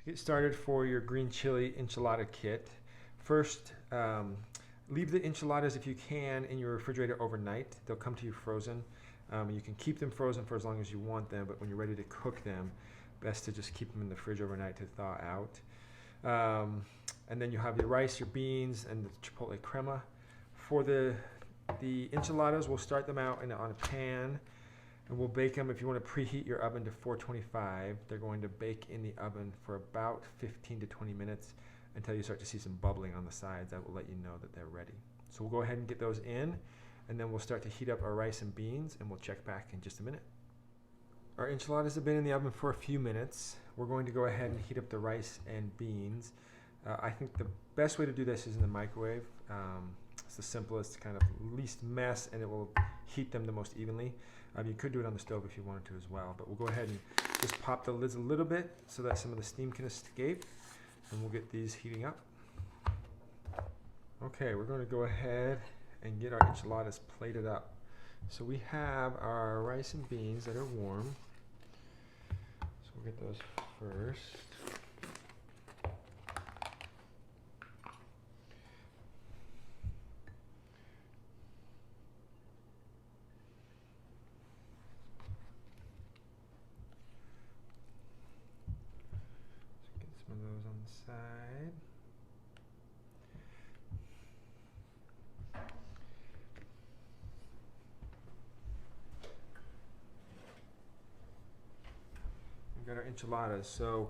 To get started for your green chili enchilada kit, first leave the enchiladas if you can in your refrigerator overnight. They'll come to you frozen. You can keep them frozen for as long as you want them, but when you're ready to cook them, best to just keep them in the fridge overnight to thaw out. And then you have your rice, your beans, and the chipotle crema. For the enchiladas, we'll start them out on a pan, and we'll bake them. If you want to preheat your oven to 425, they're going to bake in the oven for about 15 to 20 minutes until you start to see some bubbling on the sides. That will let you know that they're ready. So we'll go ahead and get those in, and then we'll start to heat up our rice and beans, and we'll check back in just a minute. Our enchiladas have been in the oven for a few minutes. We're going to go ahead and heat up the rice and beans. I think the best way to do this is in the microwave. It's the simplest, kind of least mess, and it will heat them the most evenly. You could do it on the stove if you wanted to as well, but we'll go ahead and just pop the lids a little bit so that some of the steam can escape, and we'll get these heating up. Okay, we're going to go ahead and get our enchiladas plated up. So we have our rice and beans that are warm. So we'll get those first. Some of those on the side. We've got our enchiladas, so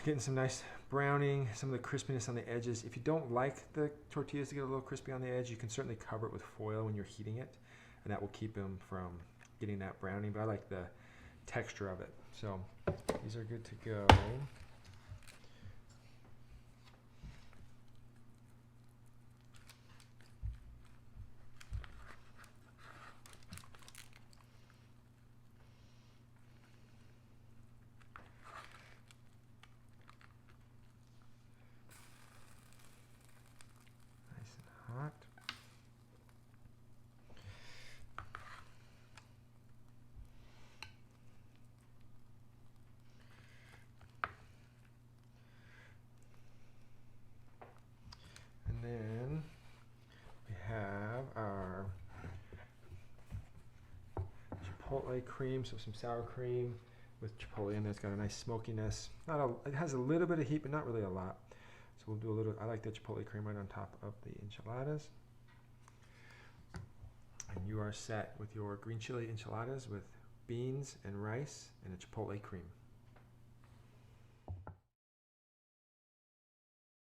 getting some nice browning, some of the crispiness on the edges. If you don't like the tortillas to get a little crispy on the edge, you can certainly cover it with foil when you're heating it, and that will keep them from getting that browning, but I like the texture of it. So these are good to go. Hot. And then we have our chipotle cream, so some sour cream with chipotle in there. It's got a nice smokiness. It has a little bit of heat, but not really a lot. So we'll do a little, I like the chipotle cream right on top of the enchiladas. And you are set with your green chili enchiladas with beans and rice and a chipotle cream.